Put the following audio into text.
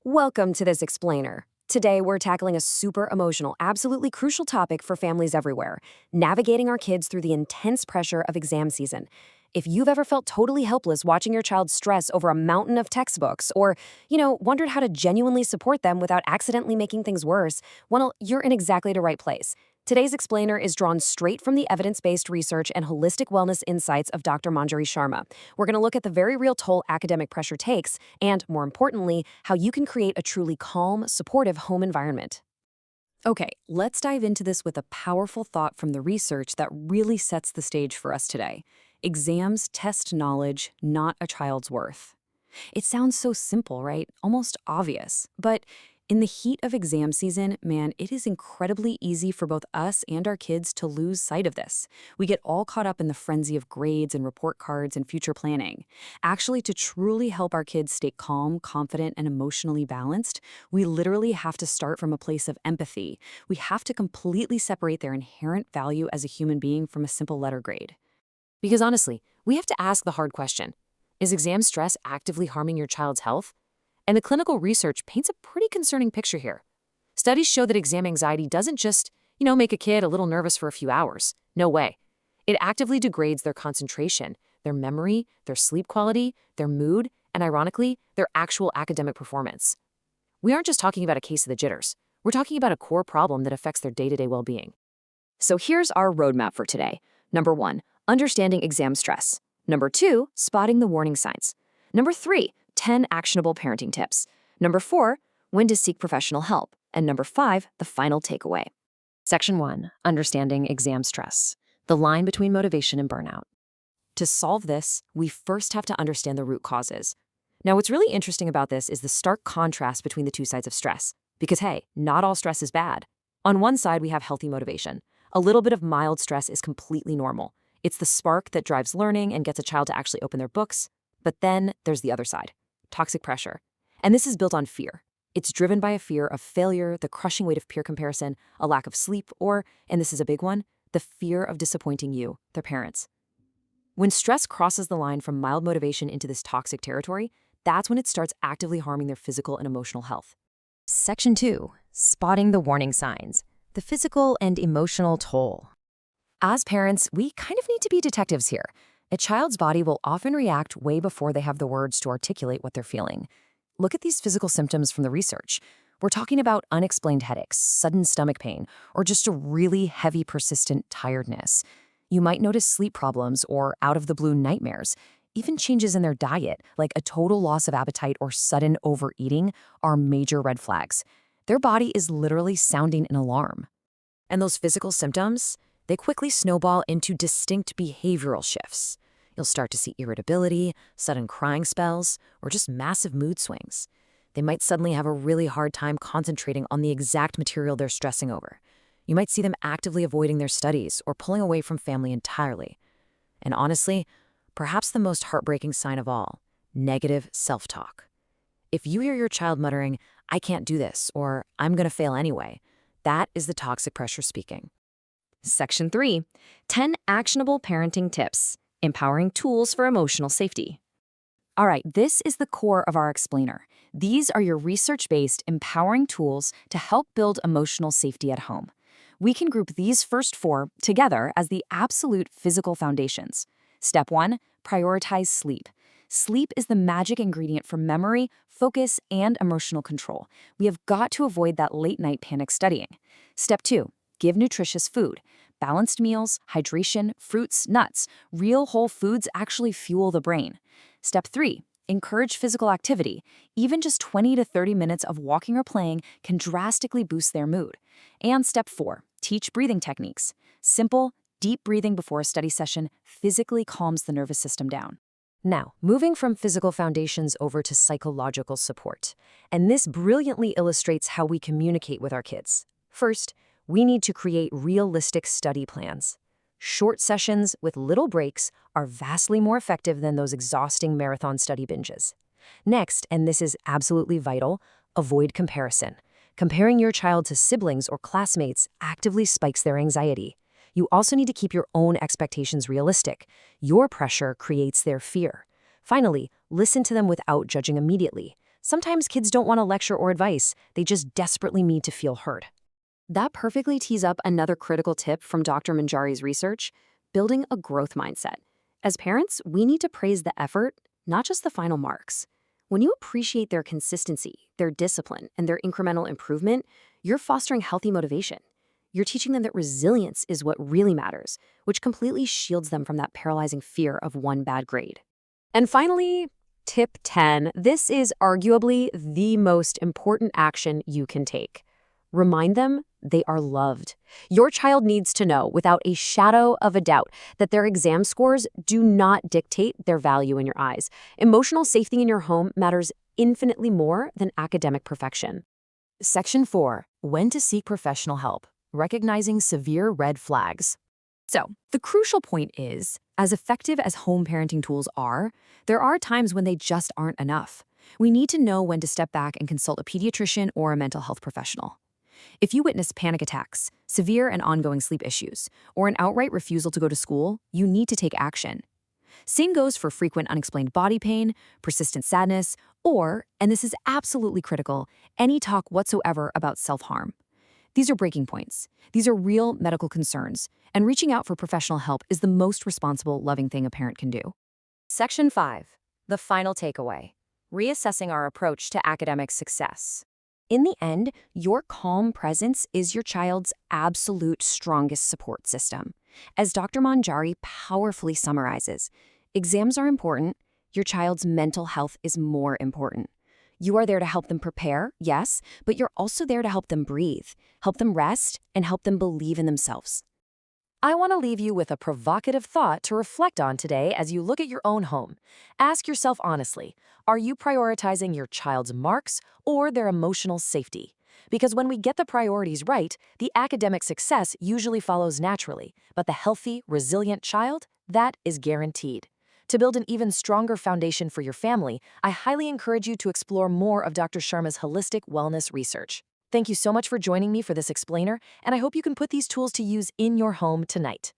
Welcome to this explainer. Today, we're tackling a super emotional, absolutely crucial topic for families everywhere: navigating our kids through the intense pressure of exam season. If you've ever felt totally helpless watching your child stress over a mountain of textbooks, or, wondered how to genuinely support them without accidentally making things worse, well, you're in exactly the right place. Today's explainer is drawn straight from the evidence-based research and holistic wellness insights of Dr. Manjari Sharma. We're going to look at the very real toll academic pressure takes, and, more importantly, how you can create a truly calm, supportive home environment. Okay, let's dive into this with a powerful thought from the research that really sets the stage for us today. Exams test knowledge, not a child's worth. It sounds so simple, right? Almost obvious. But in the heat of exam season, man, it is incredibly easy for both us and our kids to lose sight of this. We get all caught up in the frenzy of grades and report cards and future planning. Actually, to truly help our kids stay calm, confident, and emotionally balanced, we literally have to start from a place of empathy. We have to completely separate their inherent value as a human being from a simple letter grade. Because honestly, we have to ask the hard question: is exam stress actively harming your child's health? And the clinical research paints a pretty concerning picture here. Studies show that exam anxiety doesn't just, make a kid a little nervous for a few hours. No way. It actively degrades their concentration, their memory, their sleep quality, their mood, and ironically, their actual academic performance. We aren't just talking about a case of the jitters. We're talking about a core problem that affects their day-to-day well-being. So here's our roadmap for today. Number 1, understanding exam stress. Number 2, spotting the warning signs. Number 3, 10 actionable parenting tips. Number 4, when to seek professional help. And number 5, the final takeaway. Section 1, understanding exam stress, the line between motivation and burnout. To solve this, we first have to understand the root causes. Now, what's really interesting about this is the stark contrast between the two sides of stress. Because hey, not all stress is bad. On one side, we have healthy motivation. A little bit of mild stress is completely normal. It's the spark that drives learning and gets a child to actually open their books. But then there's the other side: toxic pressure. And this is built on fear. It's driven by a fear of failure, the crushing weight of peer comparison, a lack of sleep, or, and this is a big one, the fear of disappointing you, their parents. When stress crosses the line from mild motivation into this toxic territory, that's when it starts actively harming their physical and emotional health. Section 2, spotting the warning signs, the physical and emotional toll. As parents, we kind of need to be detectives here. A child's body will often react way before they have the words to articulate what they're feeling. Look at these physical symptoms from the research. We're talking about unexplained headaches, sudden stomach pain, or just a really heavy, persistent tiredness. You might notice sleep problems or out-of-the-blue nightmares. Even changes in their diet, like a total loss of appetite or sudden overeating, are major red flags. Their body is literally sounding an alarm. And those physical symptoms, they quickly snowball into distinct behavioral shifts. You'll start to see irritability, sudden crying spells, or just massive mood swings. They might suddenly have a really hard time concentrating on the exact material they're stressing over. You might see them actively avoiding their studies or pulling away from family entirely. And honestly, perhaps the most heartbreaking sign of all: negative self-talk. If you hear your child muttering, "I can't do this," or "I'm going to fail anyway," that is the toxic pressure speaking. Section 3, 10 actionable parenting tips, empowering tools for emotional safety. All right, this is the core of our explainer. These are your research-based, empowering tools to help build emotional safety at home. We can group these first 4 together as the absolute physical foundations. Step 1, prioritize sleep. Sleep is the magic ingredient for memory, focus, and emotional control. We have got to avoid that late-night panic studying. Step 2, give nutritious food. Balanced meals, hydration, fruits, nuts, real whole foods actually fuel the brain. Step 3, encourage physical activity. Even just 20 to 30 minutes of walking or playing can drastically boost their mood. And step 4, teach breathing techniques. Simple, deep breathing before a study session physically calms the nervous system down. Now, moving from physical foundations over to psychological support. And this brilliantly illustrates how we communicate with our kids. First, we need to create realistic study plans. Short sessions with little breaks are vastly more effective than those exhausting marathon study binges. Next, and this is absolutely vital, avoid comparison. Comparing your child to siblings or classmates actively spikes their anxiety. You also need to keep your own expectations realistic. Your pressure creates their fear. Finally, listen to them without judging immediately. Sometimes kids don't want a lecture or advice, they just desperately need to feel heard. That perfectly tees up another critical tip from Dr. Manjari's research: building a growth mindset. As parents, we need to praise the effort, not just the final marks. When you appreciate their consistency, their discipline, and their incremental improvement, you're fostering healthy motivation. You're teaching them that resilience is what really matters, which completely shields them from that paralyzing fear of one bad grade. And finally, tip 10. This is arguably the most important action you can take. Remind them they are loved. Your child needs to know, without a shadow of a doubt, that their exam scores do not dictate their value in your eyes. Emotional safety in your home matters infinitely more than academic perfection. Section 4. When to seek professional help. Recognizing severe red flags. So, the crucial point is, as effective as home parenting tools are, there are times when they just aren't enough. We need to know when to step back and consult a pediatrician or a mental health professional. If you witness panic attacks, severe and ongoing sleep issues, or an outright refusal to go to school, you need to take action. Same goes for frequent unexplained body pain, persistent sadness, or, and this is absolutely critical, any talk whatsoever about self-harm. These are breaking points. These are real medical concerns, and reaching out for professional help is the most responsible, loving thing a parent can do. Section 5. The final takeaway: reassessing our approach to academic success. In the end, your calm presence is your child's absolute strongest support system. As Dr. Manjari powerfully summarizes, exams are important, your child's mental health is more important. You are there to help them prepare, yes, but you're also there to help them breathe, help them rest, and help them believe in themselves. I want to leave you with a provocative thought to reflect on today as you look at your own home. Ask yourself honestly, are you prioritizing your child's marks or their emotional safety? Because when we get the priorities right, the academic success usually follows naturally, but the healthy, resilient child, that is guaranteed. To build an even stronger foundation for your family, I highly encourage you to explore more of Dr. Sharma's holistic wellness research. Thank you so much for joining me for this explainer, and I hope you can put these tools to use in your home tonight.